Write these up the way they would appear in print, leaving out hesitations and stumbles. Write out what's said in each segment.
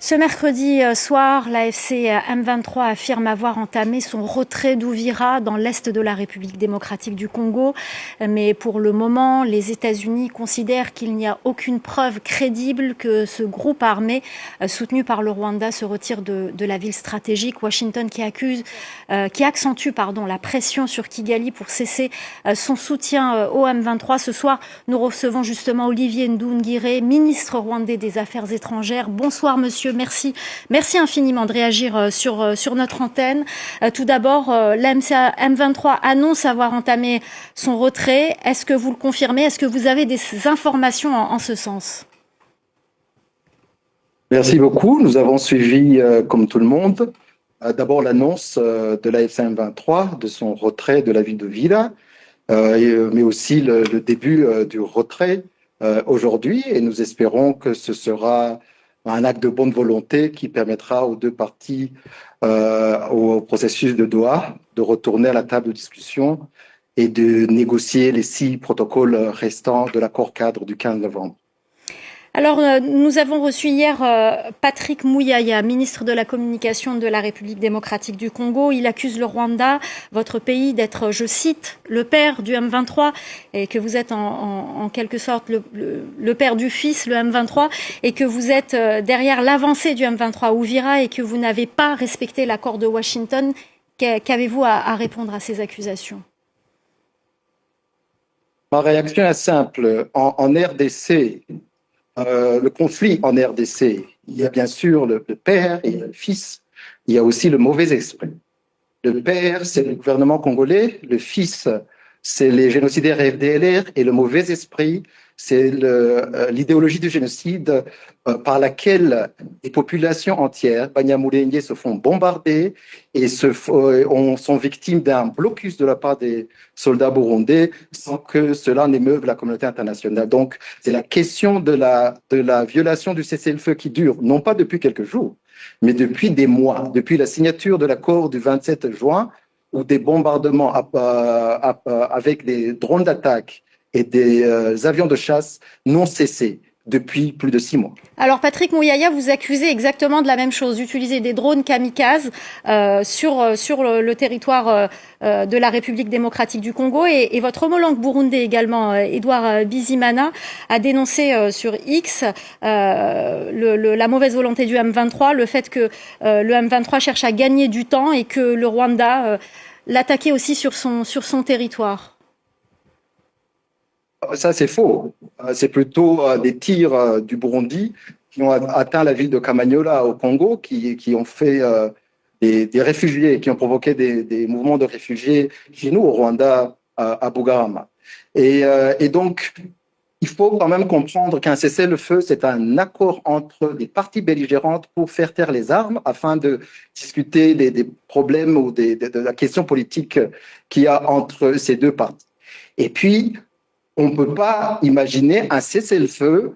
Ce mercredi soir, l'AFC M23 affirme avoir entamé son retrait d'Ouvira dans l'est de la République démocratique du Congo. Mais pour le moment, les États-Unis considèrent qu'il n'y a aucune preuve crédible que ce groupe armé soutenu par le Rwanda se retire de la ville stratégique. Washington qui accentue la pression sur Kigali pour cesser son soutien au M23. Ce soir, nous recevons justement Olivier Ndoungiré, ministre rwandais des Affaires étrangères. Bonsoir monsieur. Merci infiniment de réagir sur notre antenne. Tout d'abord, l'AMC M23 annonce avoir entamé son retrait. Est-ce que vous le confirmez? Est-ce que vous avez des informations en ce sens? Merci beaucoup. Nous avons suivi, comme tout le monde, d'abord l'annonce de l'AFC M23 de son retrait de la ville de Villa, mais aussi le début du retrait aujourd'hui. Et nous espérons que ce sera un acte de bonne volonté qui permettra aux deux parties, au processus de Doha, de retourner à la table de discussion et de négocier les 6 protocoles restants de l'accord cadre du 15 novembre. Alors, nous avons reçu hier Patrick Muyaya, ministre de la Communication de la République démocratique du Congo. Il accuse le Rwanda, votre pays, d'être, je cite, le père du M23 et que vous êtes en quelque sorte le père du fils, le M23, et que vous êtes derrière l'avancée du M23 à Uvira et que vous n'avez pas respecté l'accord de Washington. Qu'avez-vous à répondre à ces accusations? Ma réaction est simple. En RDC, le conflit en RDC, il y a bien sûr le père et le fils, il y a aussi le mauvais esprit. Le père, c'est le gouvernement congolais, le fils, c'est les génocidaires FDLR, et le mauvais esprit, c'est l'idéologie du génocide par laquelle les populations entières, Banyamulenge, se font bombarder et sont victimes d'un blocus de la part des soldats burundais sans que cela n'émeuve la communauté internationale. Donc, c'est la question de la violation du cessez-le-feu qui dure, non pas depuis quelques jours, mais depuis des mois, depuis la signature de l'accord du 27 juin, où des bombardements avec des drones d'attaque et des avions de chasse n'ont cessé depuis plus de 6 mois. Alors Patrick Muyaya, vous accusez exactement de la même chose, d'utiliser des drones kamikazes sur le territoire de la République démocratique du Congo. Et votre homologue burundais également, Edouard Bizimana, a dénoncé sur X la mauvaise volonté du M23, le fait que le M23 cherche à gagner du temps et que le Rwanda l'attaquait aussi sur son territoire. Ça, c'est faux. C'est plutôt des tirs du Burundi qui ont atteint la ville de Kamanyola au Congo, qui ont fait des réfugiés, qui ont provoqué des mouvements de réfugiés chez nous au Rwanda, à Bugarama. Et donc, il faut quand même comprendre qu'un cessez-le-feu, c'est un accord entre des parties belligérantes pour faire taire les armes afin de discuter des problèmes ou de la question politique qu'il y a entre ces deux parties. Et puis, on ne peut pas imaginer un cessez-le-feu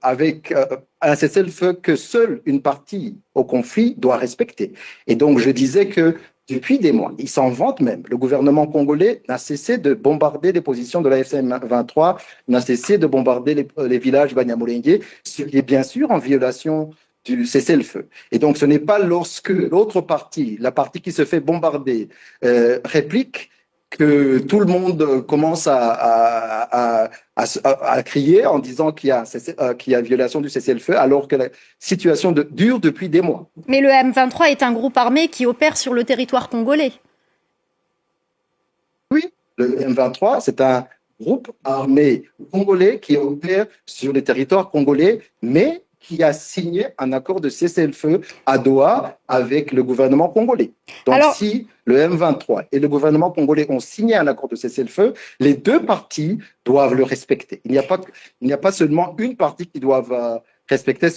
avec un cessez-le-feu que seule une partie au conflit doit respecter. Et donc, je disais que depuis des mois, ils s'en vantent même, le gouvernement congolais n'a cessé de bombarder les positions de l'AFC M23, n'a cessé de bombarder les villages Banyamulenge, ce qui est bien sûr en violation du cessez-le-feu. Et donc, ce n'est pas lorsque l'autre partie, la partie qui se fait bombarder, réplique, que tout le monde commence à crier en disant qu'il y a violation du cessez-le-feu, alors que la situation dure depuis des mois. Mais le M23 est un groupe armé qui opère sur le territoire congolais. Oui, le M23, c'est un groupe armé congolais qui opère sur le territoire congolais, mais qui a signé un accord de cessez-le-feu à Doha avec le gouvernement congolais. Donc, si le M23 et le gouvernement congolais ont signé un accord de cessez-le-feu, les deux parties doivent le respecter. Il n'y a pas seulement une partie qui doit respecter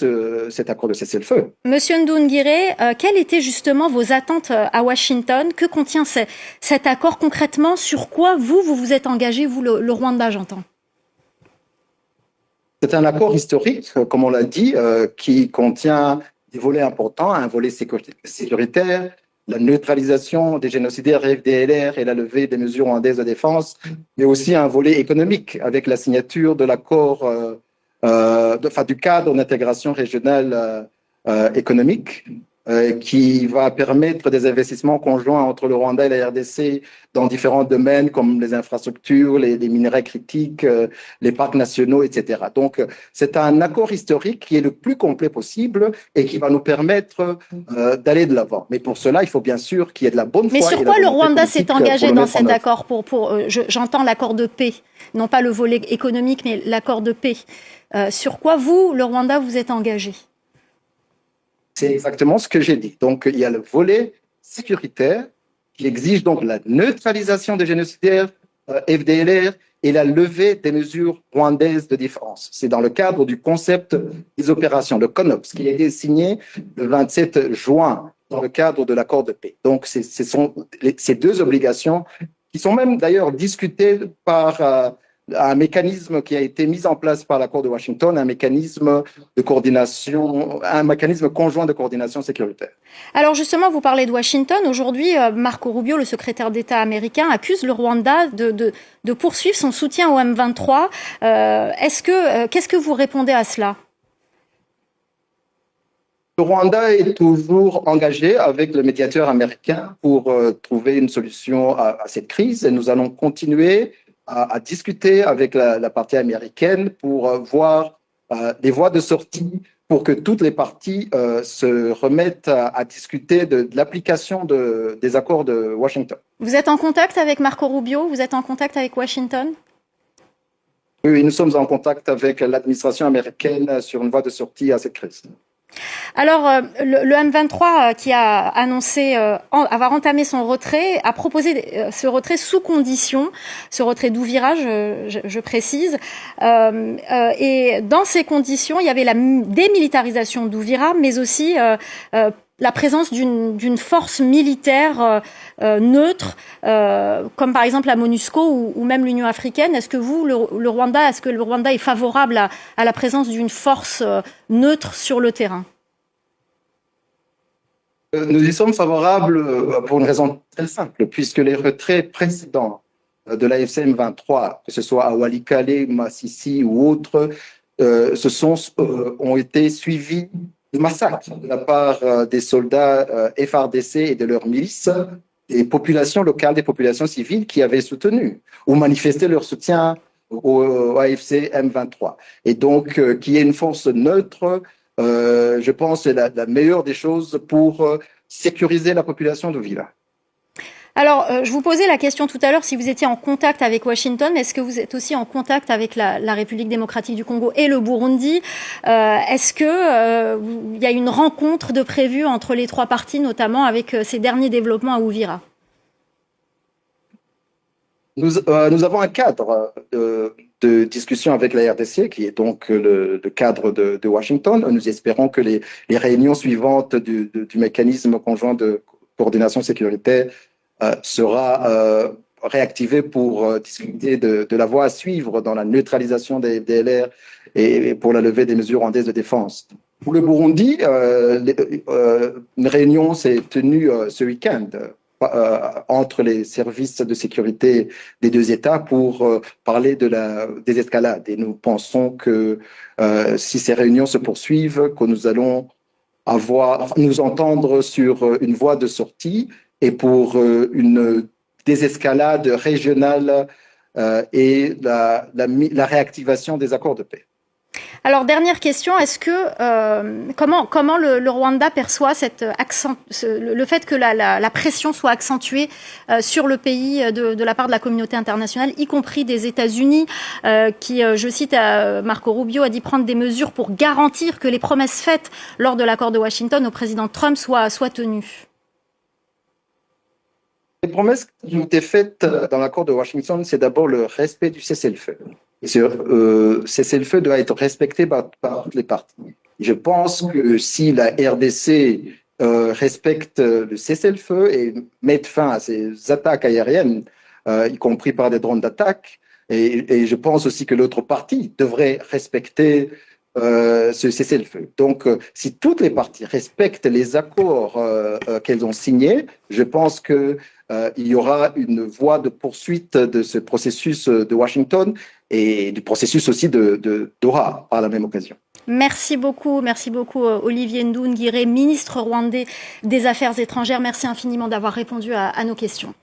cet accord de cessez-le-feu. Monsieur Ndoungiré, quelles étaient justement vos attentes à Washington? Que contient cet accord concrètement? Sur quoi vous vous êtes engagé, vous, le Rwanda, j'entends? C'est un accord historique, comme on l'a dit, qui contient des volets importants, un volet sécuritaire, la neutralisation des génocidaires FDLR et la levée des mesures rwandaises de défense, mais aussi un volet économique avec la signature de l'accord, du cadre d'intégration régionale économique qui va permettre des investissements conjoints entre le Rwanda et la RDC dans différents domaines comme les infrastructures, les minerais critiques, les parcs nationaux, etc. Donc, c'est un accord historique qui est le plus complet possible et qui va nous permettre d'aller de l'avant. Mais pour cela, il faut bien sûr qu'il y ait de la bonne foi. Mais sur quoi le Rwanda s'est engagé dans cet accord j'entends l'accord de paix, non pas le volet économique, mais l'accord de paix. Sur quoi vous, le Rwanda, vous êtes engagé? C'est exactement ce que j'ai dit. Donc, il y a le volet sécuritaire qui exige donc la neutralisation des génocidaires FDLR et la levée des mesures rwandaises de défense. C'est dans le cadre du concept des opérations, le CONOPS, qui a été signé le 27 juin dans le cadre de l'accord de paix. Donc, ce sont ces deux obligations qui sont même d'ailleurs discutées par un mécanisme qui a été mis en place par l'accord de Washington, un mécanisme de coordination, un mécanisme conjoint de coordination sécuritaire. Alors justement, vous parlez de Washington. Aujourd'hui, Marco Rubio, le secrétaire d'État américain, accuse le Rwanda de poursuivre son soutien au M23. Qu'est-ce que vous répondez à cela? Le Rwanda est toujours engagé avec le médiateur américain pour trouver une solution à cette crise et nous allons continuer à discuter avec la partie américaine pour voir des voies de sortie pour que toutes les parties se remettent à discuter de l'application des accords de Washington. Vous êtes en contact avec Marco Rubio? Vous êtes en contact avec Washington? Oui, nous sommes en contact avec l'administration américaine sur une voie de sortie à cette crise. Alors, le M23 qui a annoncé avoir entamé son retrait, a proposé ce retrait sous condition, ce retrait d'Ouvira, je précise. Et dans ces conditions, il y avait la démilitarisation d'Ouvira, mais aussi la présence d'une force militaire neutre, comme par exemple la MONUSCO ou même l'Union africaine. Est-ce que vous, le Rwanda, est favorable à la présence d'une force neutre sur le terrain? Nous y sommes favorables pour une raison très simple, puisque les retraits précédents de l'AFC M23, que ce soit à Walikale, Massissi ou autres, ont été suivis de massacres de la part des soldats FARDC et de leurs milices, des populations locales, des populations civiles qui avaient soutenu ou manifesté leur soutien au AFC M23. Et donc, qu'il y ait une force neutre, je pense, c'est la meilleure des choses pour sécuriser la population d'Uvira. Alors, je vous posais la question tout à l'heure si vous étiez en contact avec Washington, mais est-ce que vous êtes aussi en contact avec la République démocratique du Congo et le Burundi? Est-ce que il y a une rencontre de prévue entre les trois parties, notamment avec ces derniers développements à Uvira? Nous avons un cadre de discussion avec la RDC, qui est donc le cadre de Washington. Nous espérons que les réunions suivantes du mécanisme conjoint de coordination sécuritaire sera réactivée pour discuter de la voie à suivre dans la neutralisation des FDLR et pour la levée des mesures rwandaises de défense. Pour le Burundi, une réunion s'est tenue ce week-end entre les services de sécurité des deux États pour parler de la désescalade. Et nous pensons que si ces réunions se poursuivent, que nous allons nous entendre sur une voie de sortie et pour une désescalade régionale et la réactivation des accords de paix. Alors, dernière question, est-ce que comment le Rwanda perçoit le fait que la pression soit accentuée sur le pays de la part de la communauté internationale, y compris des États-Unis, qui, je cite Marco Rubio, a dit prendre des mesures pour garantir que les promesses faites lors de l'accord de Washington au président Trump soient tenues? Les promesses qui ont été faites dans l'accord de Washington, c'est d'abord le respect du cessez-le-feu. Et ce cessez-le-feu doit être respecté par toutes les parties. Je pense que si la RDC respecte le cessez-le-feu et met fin à ces attaques aériennes, y compris par des drones d'attaque, et je pense aussi que l'autre partie devrait respecter ce cessez-le-feu. Donc, si toutes les parties respectent les accords qu'elles ont signés, je pense que il y aura une voie de poursuite de ce processus de Washington et du processus aussi de Doha par la même occasion. Merci beaucoup Olivier Ndounguiré, ministre rwandais des Affaires étrangères. Merci infiniment d'avoir répondu à nos questions.